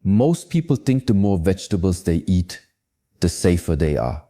Most people think the more vegetables they eat, the safer they are.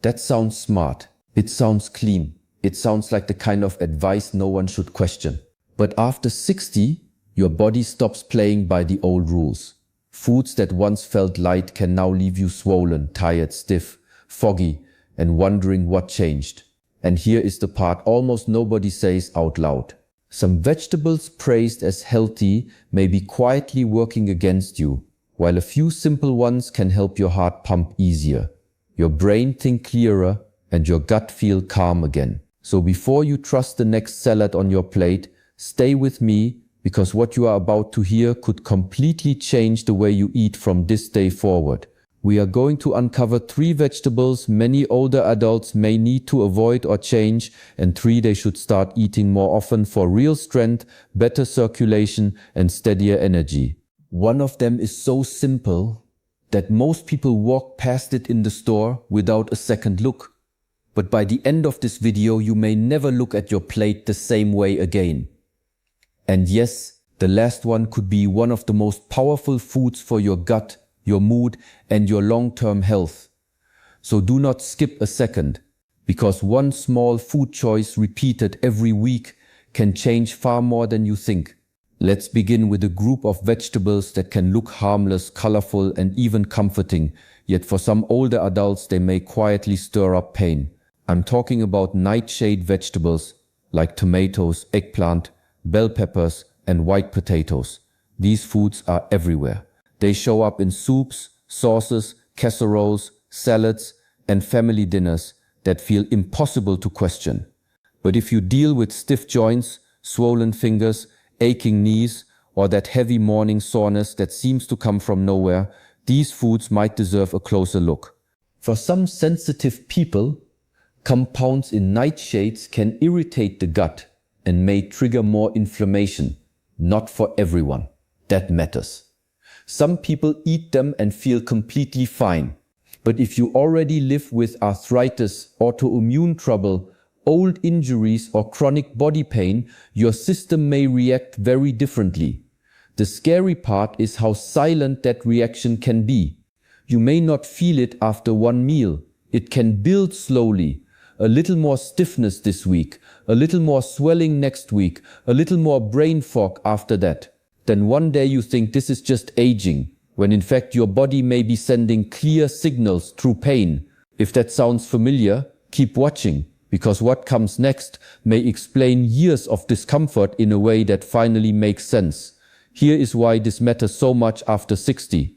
That sounds smart. It sounds clean. It sounds like the kind of advice no one should question. But after 60, your body stops playing by the old rules. Foods that once felt light can now leave you swollen, tired, stiff, foggy, and wondering what changed. And here is the part almost nobody says out loud. Some vegetables praised as healthy may be quietly working against you, while a few simple ones can help your heart pump easier, your brain think clearer, and your gut feel calm again. So before you trust the next salad on your plate, stay with me, because what you are about to hear could completely change the way you eat from this day forward. We are going to uncover 3 vegetables many older adults may need to avoid or change, and 3 they should start eating more often for real strength, better circulation, and steadier energy. One of them is so simple that most people walk past it in the store without a second look. But by the end of this video, you may never look at your plate the same way again. And yes, the last one could be one of the most powerful foods for your gut, your mood, and your long-term health. So do not skip a second, because one small food choice repeated every week can change far more than you think. Let's begin with a group of vegetables that can look harmless, colorful, and even comforting, yet for some older adults they may quietly stir up pain. I'm talking about nightshade vegetables like tomatoes, eggplant, bell peppers, and white potatoes. These foods are everywhere. They show up in soups, sauces, casseroles, salads, and family dinners that feel impossible to question. But if you deal with stiff joints, swollen fingers, aching knees, or that heavy morning soreness that seems to come from nowhere, these foods might deserve a closer look. For some sensitive people, compounds in nightshades can irritate the gut and may trigger more inflammation. Not for everyone. That matters. Some people eat them and feel completely fine. But if you already live with arthritis, autoimmune trouble, old injuries, or chronic body pain, your system may react very differently. The scary part is how silent that reaction can be. You may not feel it after one meal. It can build slowly. A little more stiffness this week, a little more swelling next week, a little more brain fog after that. Then one day you think this is just aging, when in fact your body may be sending clear signals through pain. If that sounds familiar, keep watching, because what comes next may explain years of discomfort in a way that finally makes sense. Here is why this matters so much after 60.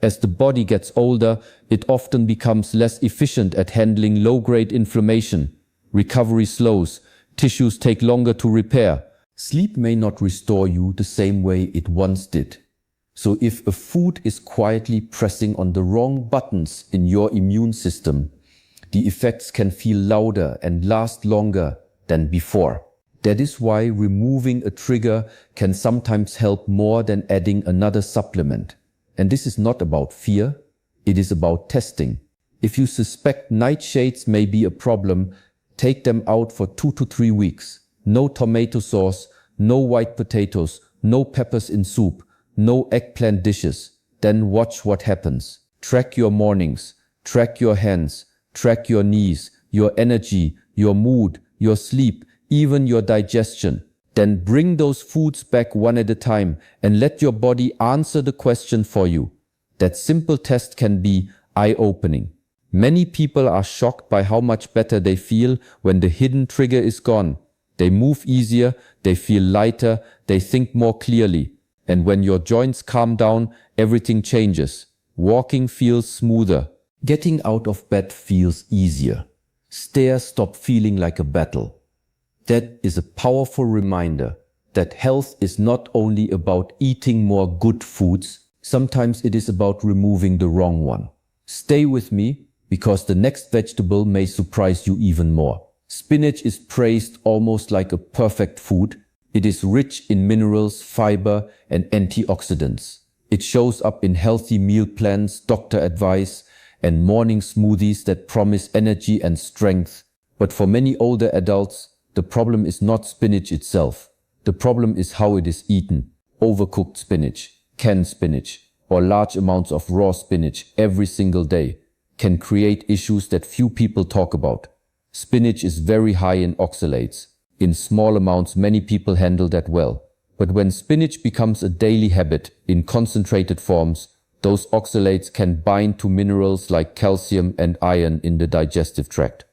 As the body gets older, it often becomes less efficient at handling low-grade inflammation. Recovery slows, tissues take longer to repair. Sleep may not restore you the same way it once did. So if a food is quietly pressing on the wrong buttons in your immune system, the effects can feel louder and last longer than before. That is why removing a trigger can sometimes help more than adding another supplement. And this is not about fear, it is about testing. If you suspect nightshades may be a problem, take them out for 2 to 3 weeks. No tomato sauce, no white potatoes, no peppers in soup, no eggplant dishes. Then watch what happens. Track your mornings, track your hands, track your knees, your energy, your mood, your sleep, even your digestion. Then bring those foods back one at a time and let your body answer the question for you. That simple test can be eye-opening. Many people are shocked by how much better they feel when the hidden trigger is gone. They move easier, they feel lighter, they think more clearly. And when your joints calm down, everything changes. Walking feels smoother. Getting out of bed feels easier. Stairs stop feeling like a battle. That is a powerful reminder that health is not only about eating more good foods, sometimes it is about removing the wrong one. Stay with me, because the next vegetable may surprise you even more. Spinach is praised almost like a perfect food. It is rich in minerals, fiber, and antioxidants. It shows up in healthy meal plans, doctor advice, and morning smoothies that promise energy and strength. But for many older adults, the problem is not spinach itself. The problem is how it is eaten. Overcooked spinach, canned spinach, or large amounts of raw spinach every single day can create issues that few people talk about. Spinach is very high in oxalates. In small amounts, many people handle that well. But when spinach becomes a daily habit in concentrated forms, those oxalates can bind to minerals like calcium and iron in the digestive tract.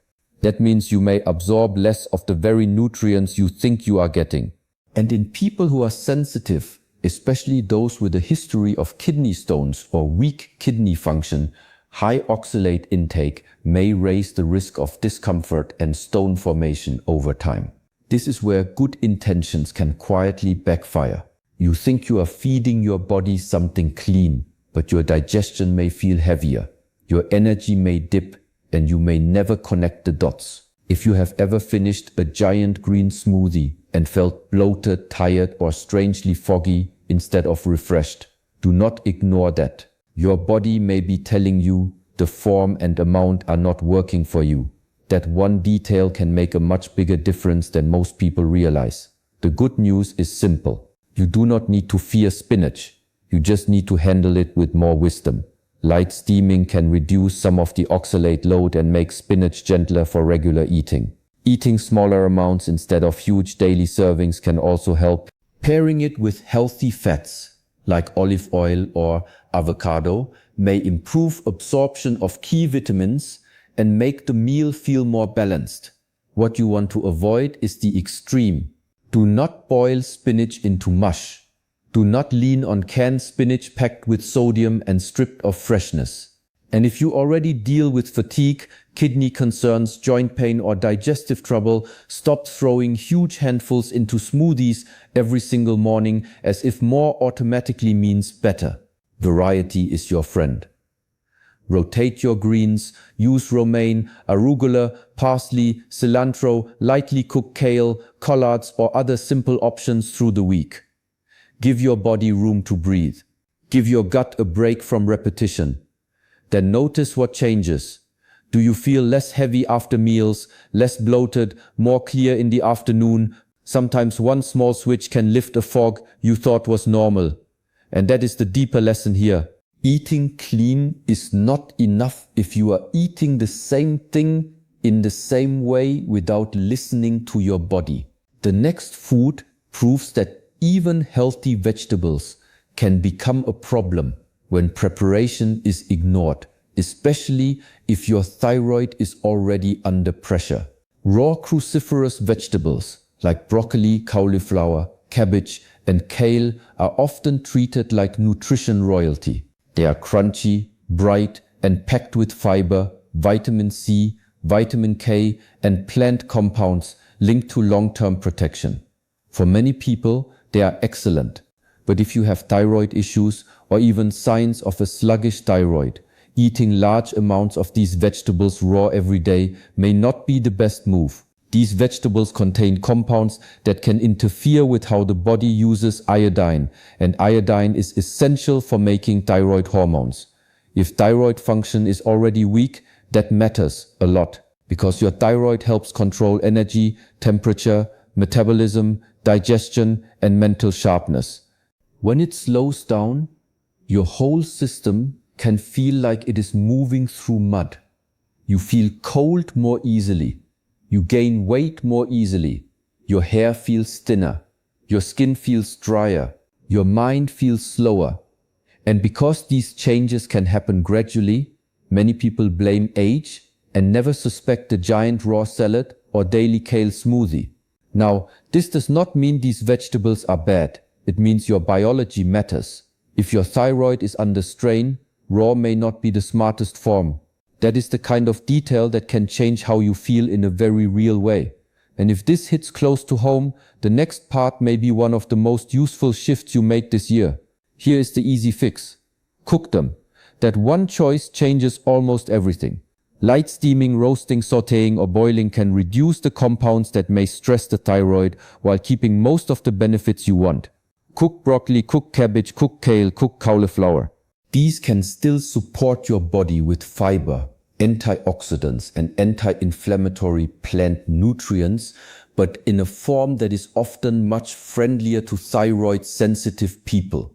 That means you may absorb less of the very nutrients you think you are getting. And in people who are sensitive, especially those with a history of kidney stones or weak kidney function, high oxalate intake may raise the risk of discomfort and stone formation over time. This is where good intentions can quietly backfire. You think you are feeding your body something clean, but your digestion may feel heavier. Your energy may dip, and you may never connect the dots. If you have ever finished a giant green smoothie and felt bloated, tired, or strangely foggy instead of refreshed, do not ignore that. Your body may be telling you the form and amount are not working for you. That one detail can make a much bigger difference than most people realize. The good news is simple. You do not need to fear spinach. You just need to handle it with more wisdom. Light steaming can reduce some of the oxalate load and make spinach gentler for regular eating. Eating smaller amounts instead of huge daily servings can also help. Pairing it with healthy fats, like olive oil or avocado, may improve absorption of key vitamins and make the meal feel more balanced. What you want to avoid is the extreme. Do not boil spinach into mush. Do not lean on canned spinach packed with sodium and stripped of freshness. And if you already deal with fatigue, kidney concerns, joint pain, or digestive trouble, stop throwing huge handfuls into smoothies every single morning as if more automatically means better. Variety is your friend. Rotate your greens, use romaine, arugula, parsley, cilantro, lightly cooked kale, collards, or other simple options through the week. Give your body room to breathe. Give your gut a break from repetition. Then notice what changes. Do you feel less heavy after meals, less bloated, more clear in the afternoon? Sometimes one small switch can lift a fog you thought was normal. And that is the deeper lesson here. Eating clean is not enough if you are eating the same thing in the same way without listening to your body. The next food proves that even healthy vegetables can become a problem when preparation is ignored, especially if your thyroid is already under pressure. Raw cruciferous vegetables like broccoli, cauliflower, cabbage, and kale are often treated like nutrition royalty. They are crunchy, bright, and packed with fiber, vitamin C, vitamin K, and plant compounds linked to long-term protection. For many people, they are excellent. But if you have thyroid issues or even signs of a sluggish thyroid, eating large amounts of these vegetables raw every day may not be the best move. These vegetables contain compounds that can interfere with how the body uses iodine, and iodine is essential for making thyroid hormones. If thyroid function is already weak, that matters a lot, because your thyroid helps control energy, temperature, metabolism, digestion, and mental sharpness. When it slows down, your whole system can feel like it is moving through mud. You feel cold more easily. You gain weight more easily. Your hair feels thinner. Your skin feels drier. Your mind feels slower. And because these changes can happen gradually, many people blame age and never suspect the giant raw salad or daily kale smoothie. Now, this does not mean these vegetables are bad. It means your biology matters. If your thyroid is under strain, raw may not be the smartest form. That is the kind of detail that can change how you feel in a very real way. And if this hits close to home, the next part may be one of the most useful shifts you make this year. Here is the easy fix. Cook them. That one choice changes almost everything. Light steaming, roasting, sautéing, or boiling can reduce the compounds that may stress the thyroid while keeping most of the benefits you want. Cook broccoli, cook cabbage, cook kale, cook cauliflower. These can still support your body with fiber, antioxidants, and anti-inflammatory plant nutrients, but in a form that is often much friendlier to thyroid-sensitive people.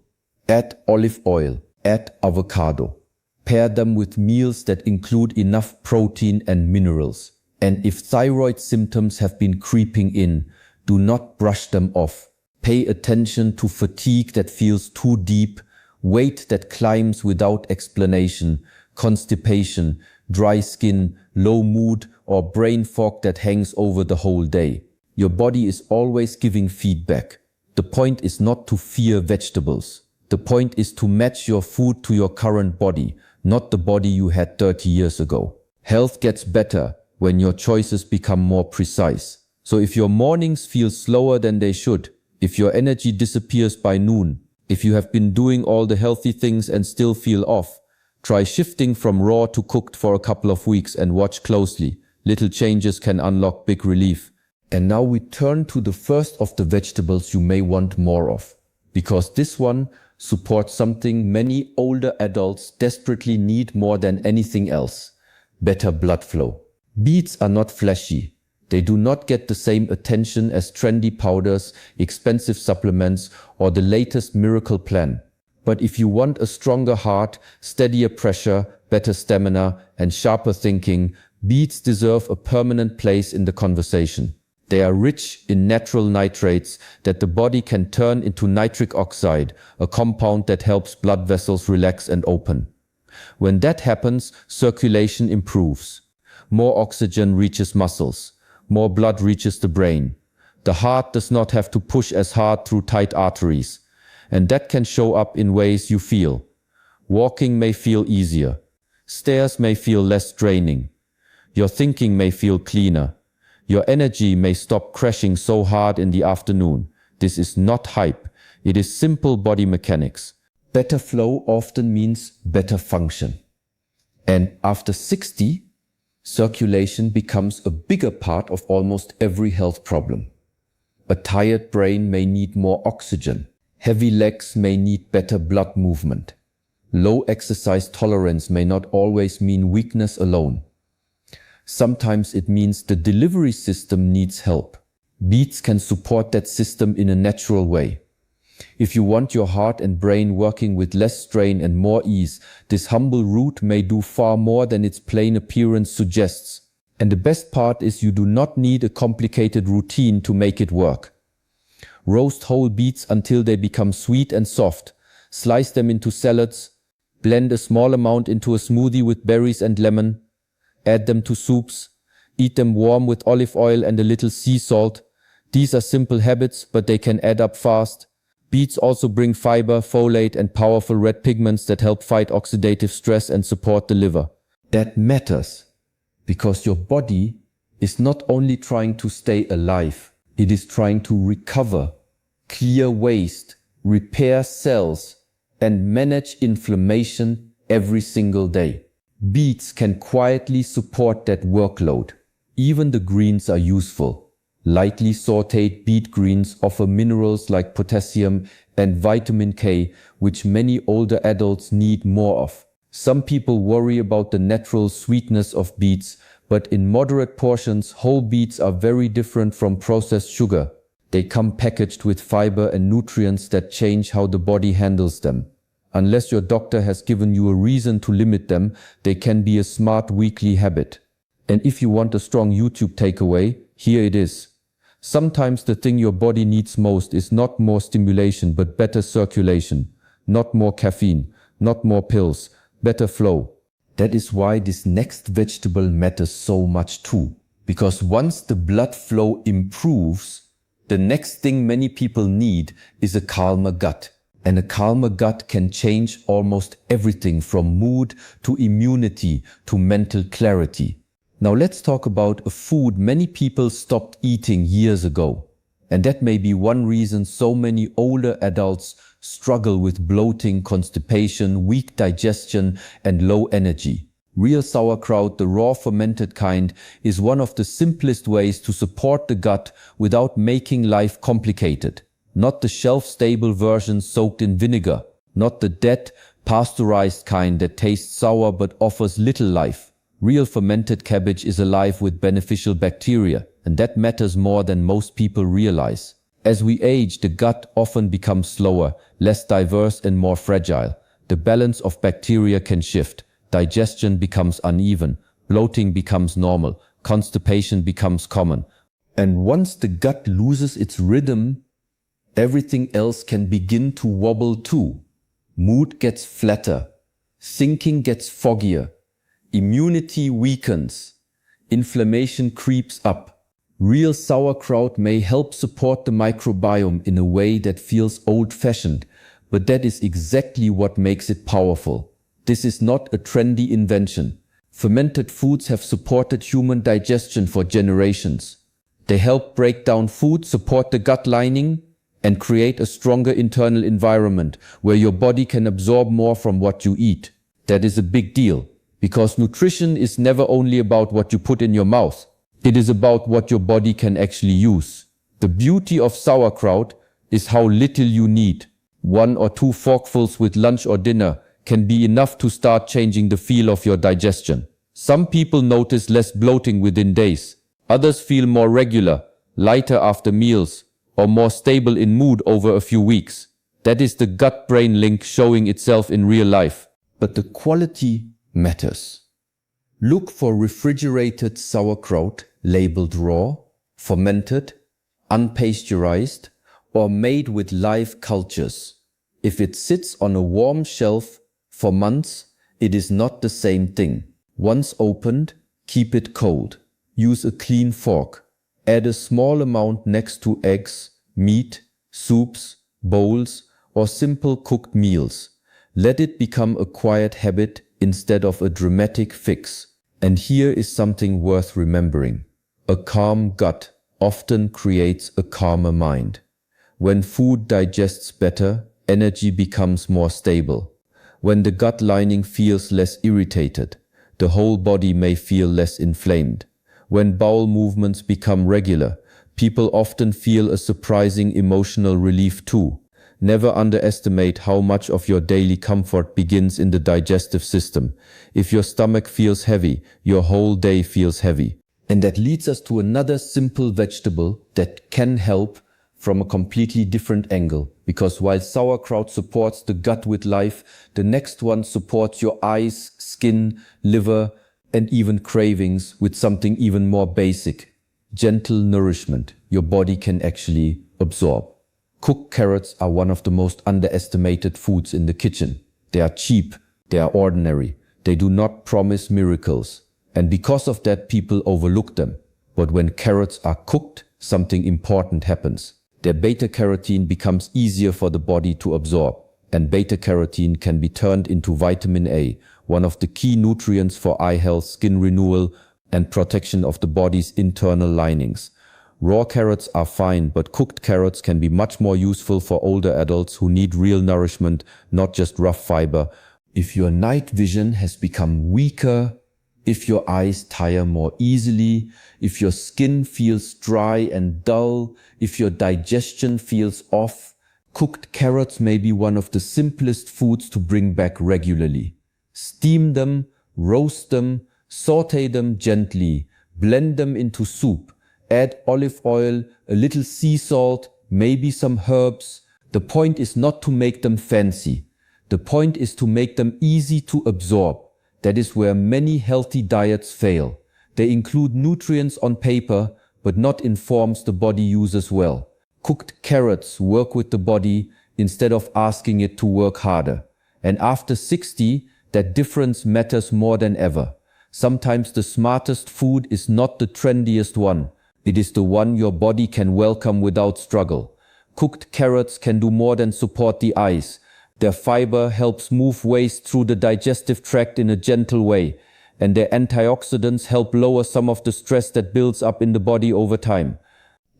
Add olive oil, Add avocado. Pair them with meals that include enough protein and minerals. And if thyroid symptoms have been creeping in, do not brush them off. Pay attention to fatigue that feels too deep, weight that climbs without explanation, constipation, dry skin, low mood, or brain fog that hangs over the whole day. Your body is always giving feedback. The point is not to fear vegetables. The point is to match your food to your current body, not the body you had 30 years ago. Health gets better when your choices become more precise. So if your mornings feel slower than they should, if your energy disappears by noon, if you have been doing all the healthy things and still feel off, try shifting from raw to cooked for a couple of weeks and watch closely. Little changes can unlock big relief. And now we turn to the first of the vegetables you may want more of, because this one supports something many older adults desperately need more than anything else: better blood flow. Beets are not flashy. They do not get the same attention as trendy powders, expensive supplements, or the latest miracle plan. But if you want a stronger heart, steadier pressure, better stamina, and sharper thinking, beets deserve a permanent place in the conversation. They are rich in natural nitrates that the body can turn into nitric oxide, a compound that helps blood vessels relax and open. When that happens, circulation improves. More oxygen reaches muscles. More blood reaches the brain. The heart does not have to push as hard through tight arteries. And that can show up in ways you feel. Walking may feel easier. Stairs may feel less draining. Your thinking may feel cleaner. Your energy may stop crashing so hard in the afternoon. This is not hype. It is simple body mechanics. Better flow often means better function. And after 60, circulation becomes a bigger part of almost every health problem. A tired brain may need more oxygen. Heavy legs may need better blood movement. Low exercise tolerance may not always mean weakness alone. Sometimes it means the delivery system needs help. Beets can support that system in a natural way. If you want your heart and brain working with less strain and more ease, this humble root may do far more than its plain appearance suggests. And the best part is you do not need a complicated routine to make it work. Roast whole beets until they become sweet and soft. Slice them into salads. Blend a small amount into a smoothie with berries and lemon. Add them to soups. Eat them warm with olive oil and a little sea salt. These are simple habits, but they can add up fast. Beets also bring fiber, folate, and powerful red pigments that help fight oxidative stress and support the liver. That matters because your body is not only trying to stay alive, it is trying to recover, clear waste, repair cells, and manage inflammation every single day. Beets can quietly support that workload. Even the greens are useful. Lightly sautéed beet greens offer minerals like potassium and vitamin K, which many older adults need more of. Some people worry about the natural sweetness of beets, but in moderate portions, whole beets are very different from processed sugar. They come packaged with fiber and nutrients that change how the body handles them. Unless your doctor has given you a reason to limit them, they can be a smart weekly habit. And if you want a strong YouTube takeaway, here it is. Sometimes the thing your body needs most is not more stimulation, but better circulation. Not more caffeine, not more pills, better flow. That is why this next vegetable matters so much too. Because once the blood flow improves, the next thing many people need is a calmer gut. And a calmer gut can change almost everything from mood to immunity to mental clarity. Now let's talk about a food many people stopped eating years ago. And that may be one reason so many older adults struggle with bloating, constipation, weak digestion, and low energy. Real sauerkraut, the raw fermented kind, is one of the simplest ways to support the gut without making life complicated. Not the shelf-stable version soaked in vinegar. Not the dead, pasteurized kind that tastes sour but offers little life. Real fermented cabbage is alive with beneficial bacteria, and that matters more than most people realize. As we age, the gut often becomes slower, less diverse and more fragile. the balance of bacteria can shift, digestion becomes uneven, bloating becomes normal, constipation becomes common. And once the gut loses its rhythm, everything else can begin to wobble too. Mood gets flatter, thinking gets foggier, immunity weakens, inflammation creeps up. Real sauerkraut may help support the microbiome in a way that feels old-fashioned, but that is exactly what makes it powerful. This is not a trendy invention. Fermented foods have supported human digestion for generations. They help break down food, support the gut lining, and create a stronger internal environment where your body can absorb more from what you eat. That is a big deal, because nutrition is never only about what you put in your mouth. It is about what your body can actually use. The beauty of sauerkraut is how little you need. 1 or 2 forkfuls with lunch or dinner can be enough to start changing the feel of your digestion. Some people notice less bloating within days. Others feel more regular, lighter after meals, or more stable in mood over a few weeks. That is the gut-brain link showing itself in real life. But the quality matters. Look for refrigerated sauerkraut labeled raw, fermented, unpasteurized, or made with live cultures. If it sits on a warm shelf for months, it is not the same thing. Once opened, keep it cold. Use a clean fork. Add a small amount next to eggs, meat, soups, bowls, or simple cooked meals. Let it become a quiet habit instead of a dramatic fix. And here is something worth remembering. A calm gut often creates a calmer mind. When food digests better, energy becomes more stable. When the gut lining feels less irritated, the whole body may feel less inflamed. When bowel movements become regular, people often feel a surprising emotional relief too. Never underestimate how much of your daily comfort begins in the digestive system. If your stomach feels heavy, your whole day feels heavy. And that leads us to another simple vegetable that can help from a completely different angle. Because while sauerkraut supports the gut with life, the next one supports your eyes, skin, liver, and even cravings with something even more basic. Gentle nourishment your body can actually absorb. Cooked carrots are one of the most underestimated foods in the kitchen. They are cheap, they are ordinary, they do not promise miracles. And because of that, people overlook them. But when carrots are cooked, something important happens. Their beta-carotene becomes easier for the body to absorb. And beta-carotene can be turned into vitamin A, one of the key nutrients for eye health, skin renewal, and protection of the body's internal linings. Raw carrots are fine, but cooked carrots can be much more useful for older adults who need real nourishment, not just rough fiber. If your night vision has become weaker, if your eyes tire more easily, if your skin feels dry and dull, if your digestion feels off, cooked carrots may be one of the simplest foods to bring back regularly. Steam them, roast them, saute them gently, blend them into soup. Add olive oil, a little sea salt, maybe some herbs. The point is not to make them fancy. The point is to make them easy to absorb. That is where many healthy diets fail. They include nutrients on paper, but not in forms the body uses well. Cooked carrots work with the body instead of asking it to work harder. And after 60, that difference matters more than ever. Sometimes the smartest food is not the trendiest one. It is the one your body can welcome without struggle. Cooked carrots can do more than support the eyes. Their fiber helps move waste through the digestive tract in a gentle way, and their antioxidants help lower some of the stress that builds up in the body over time.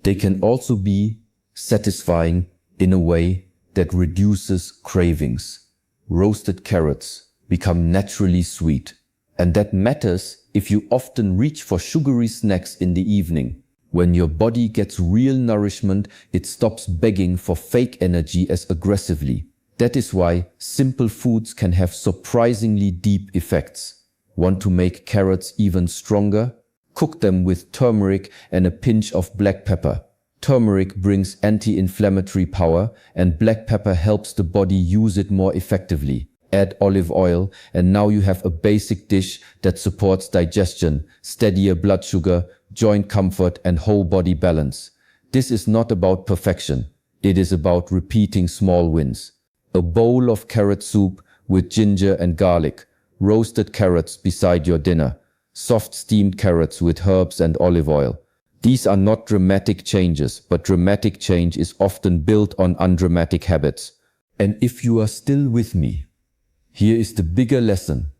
They can also be satisfying in a way that reduces cravings. Roasted carrots become naturally sweet, and that matters if you often reach for sugary snacks in the evening. When your body gets real nourishment, it stops begging for fake energy as aggressively. That is why simple foods can have surprisingly deep effects. Want to make carrots even stronger? Cook them with turmeric and a pinch of black pepper. Turmeric brings anti-inflammatory power, and black pepper helps the body use it more effectively. Add olive oil, and now you have a basic dish that supports digestion, steadier blood sugar, joint comfort, and whole body balance. This is not about perfection. It is about repeating small wins. A bowl of carrot soup with ginger and garlic, roasted carrots beside your dinner, soft steamed carrots with herbs and olive oil. These are not dramatic changes, but dramatic change is often built on undramatic habits. And if you are still with me, here is the bigger lesson.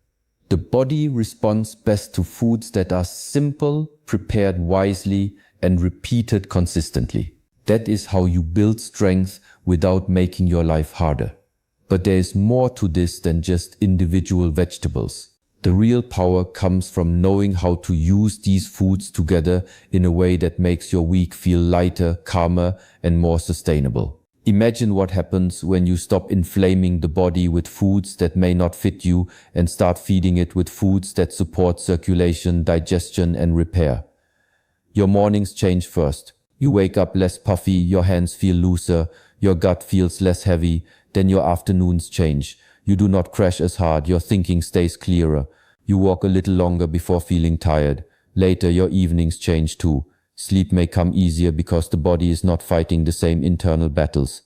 The body responds best to foods that are simple, prepared wisely, and repeated consistently. That is how you build strength without making your life harder. But there is more to this than just individual vegetables. The real power comes from knowing how to use these foods together in a way that makes your week feel lighter, calmer, and more sustainable. Imagine what happens when you stop inflaming the body with foods that may not fit you and start feeding it with foods that support circulation, digestion, and repair. Your mornings change first. You wake up less puffy, your hands feel looser, your gut feels less heavy. Then your afternoons change. You do not crash as hard, your thinking stays clearer. You walk a little longer before feeling tired. Later, your evenings change too. Sleep may come easier because the body is not fighting the same internal battles.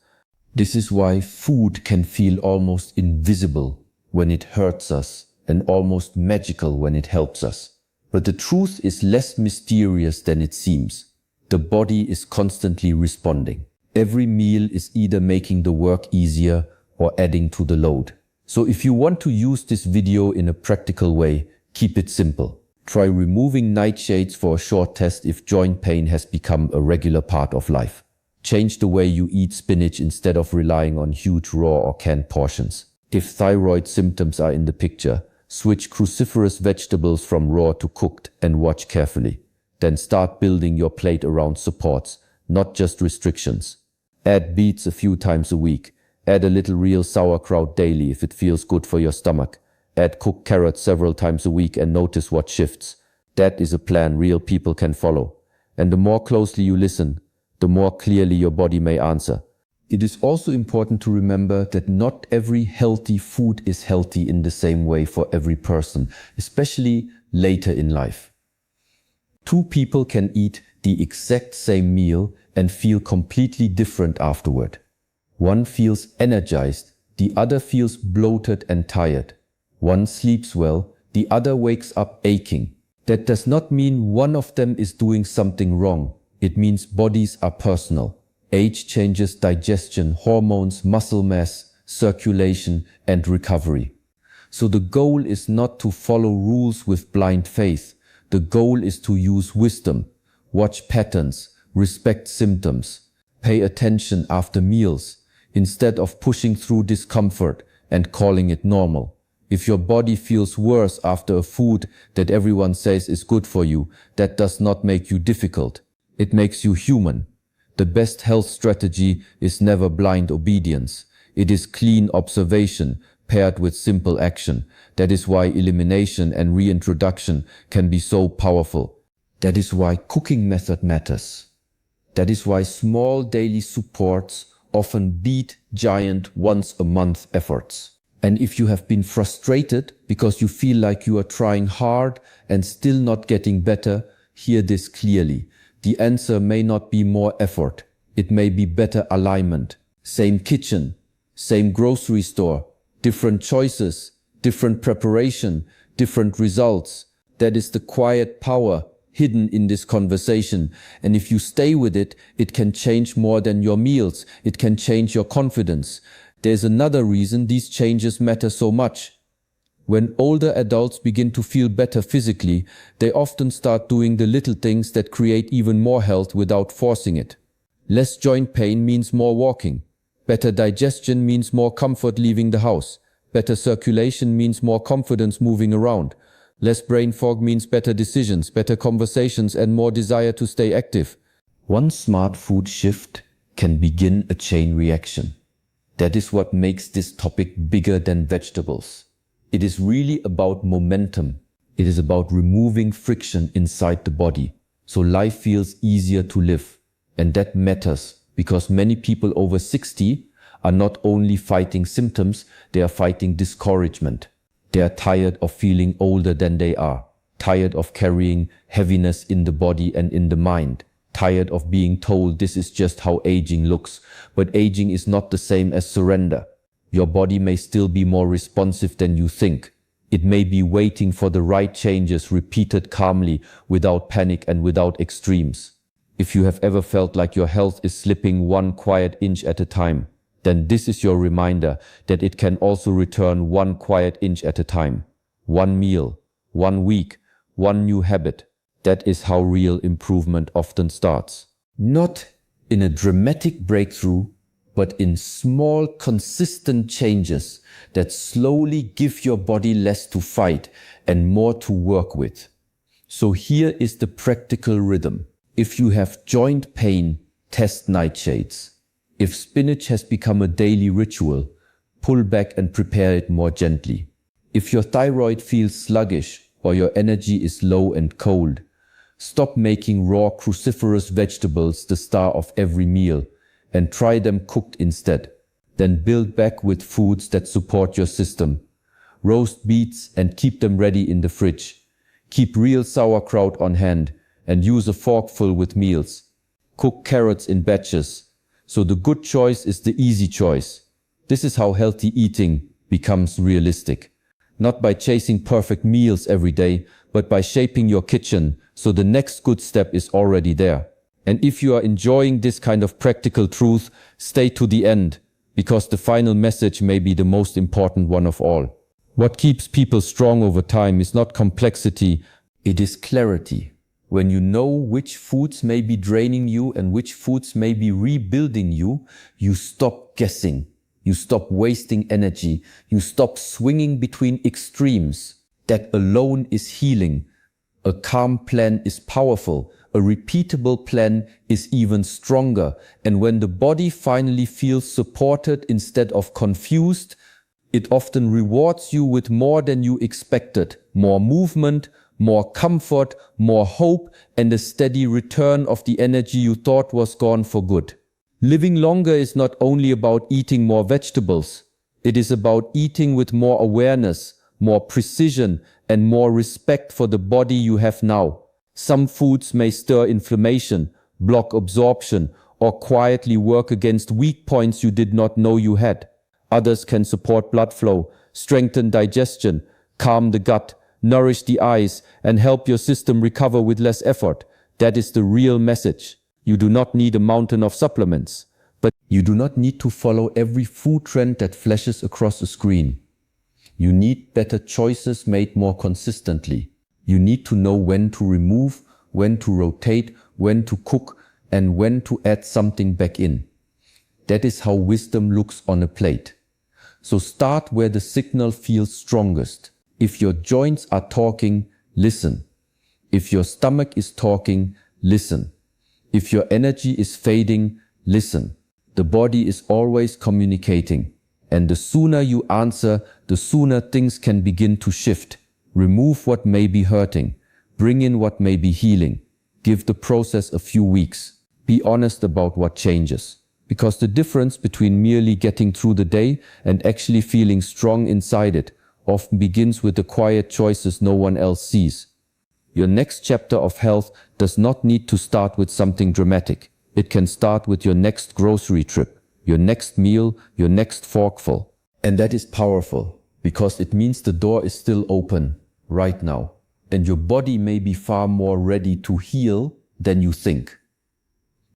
This is why food can feel almost invisible when it hurts us and almost magical when it helps us. But the truth is less mysterious than it seems. The body is constantly responding. Every meal is either making the work easier or adding to the load. So if you want to use this video in a practical way, keep it simple. Try removing nightshades for a short test if joint pain has become a regular part of life. Change the way you eat spinach instead of relying on huge raw or canned portions. If thyroid symptoms are in the picture, switch cruciferous vegetables from raw to cooked and watch carefully. Then start building your plate around supports, not just restrictions. Add beets a few times a week. Add a little real sauerkraut daily if it feels good for your stomach. Add cooked carrots several times a week and notice what shifts. That is a plan real people can follow. And the more closely you listen, the more clearly your body may answer. It is also important to remember that not every healthy food is healthy in the same way for every person, especially later in life. Two people can eat the exact same meal and feel completely different afterward. One feels energized, the other feels bloated and tired. One sleeps well, the other wakes up aching. That does not mean one of them is doing something wrong. It means bodies are personal. Age changes digestion, hormones, muscle mass, circulation, and recovery. So the goal is not to follow rules with blind faith. The goal is to use wisdom, watch patterns, respect symptoms, pay attention after meals, instead of pushing through discomfort and calling it normal. If your body feels worse after a food that everyone says is good for you, that does not make you difficult. It makes you human. The best health strategy is never blind obedience. It is clean observation paired with simple action. That is why elimination and reintroduction can be so powerful. That is why cooking method matters. That is why small daily supports often beat giant once-a-month efforts. And if you have been frustrated because you feel like you are trying hard and still not getting better, hear this clearly. The answer may not be more effort. It may be better alignment. Same kitchen, same grocery store, different choices, different preparation, different results. That is the quiet power hidden in this conversation. And if you stay with it, it can change more than your meals. It can change your confidence. There's another reason these changes matter so much. When older adults begin to feel better physically, they often start doing the little things that create even more health without forcing it. Less joint pain means more walking. Better digestion means more comfort leaving the house. Better circulation means more confidence moving around. Less brain fog means better decisions, better conversations, and more desire to stay active. One smart food shift can begin a chain reaction. That is what makes this topic bigger than vegetables. It is really about momentum. It is about removing friction inside the body, so life feels easier to live. And that matters because many people over 60 are not only fighting symptoms, they are fighting discouragement. They are tired of feeling older than they are, tired of carrying heaviness in the body and in the mind, tired of being told this is just how aging looks. But aging is not the same as surrender. Your body may still be more responsive than you think. It may be waiting for the right changes repeated calmly, without panic and without extremes. If you have ever felt like your health is slipping one quiet inch at a time, then this is your reminder that it can also return one quiet inch at a time. One meal, 1 week, one new habit. That is how real improvement often starts. Not in a dramatic breakthrough, but in small, consistent changes that slowly give your body less to fight and more to work with. So here is the practical rhythm. If you have joint pain, test nightshades. If spinach has become a daily ritual, pull back and prepare it more gently. If your thyroid feels sluggish or your energy is low and cold, stop making raw cruciferous vegetables the star of every meal and try them cooked instead. Then build back with foods that support your system. Roast beets and keep them ready in the fridge. Keep real sauerkraut on hand and use a forkful with meals. Cook carrots in batches, so the good choice is the easy choice. This is how healthy eating becomes realistic. Not by chasing perfect meals every day, but by shaping your kitchen so the next good step is already there. And if you are enjoying this kind of practical truth, stay to the end, because the final message may be the most important one of all. What keeps people strong over time is not complexity, it is clarity. When you know which foods may be draining you and which foods may be rebuilding you, you stop guessing. You stop wasting energy. You stop swinging between extremes. That alone is healing. A calm plan is powerful. A repeatable plan is even stronger. And when the body finally feels supported instead of confused, it often rewards you with more than you expected. More movement, more comfort, more hope, and a steady return of the energy you thought was gone for good. Living longer is not only about eating more vegetables. It is about eating with more awareness, more precision, and more respect for the body you have now. Some foods may stir inflammation, block absorption, or quietly work against weak points you did not know you had. Others can support blood flow, strengthen digestion, calm the gut, nourish the eyes, and help your system recover with less effort. That is the real message. You do not need a mountain of supplements, but you do not need to follow every food trend that flashes across a screen. You need better choices made more consistently. You need to know when to remove, when to rotate, when to cook, and when to add something back in. That is how wisdom looks on a plate. So start where the signal feels strongest. If your joints are talking, listen. If your stomach is talking, listen. If your energy is fading, listen. The body is always communicating. And the sooner you answer, the sooner things can begin to shift. Remove what may be hurting. Bring in what may be healing. Give the process a few weeks. Be honest about what changes. Because the difference between merely getting through the day and actually feeling strong inside it often begins with the quiet choices no one else sees. Your next chapter of health does not need to start with something dramatic. It can start with your next grocery trip, your next meal, your next forkful. And that is powerful, because it means the door is still open right now. And your body may be far more ready to heal than you think.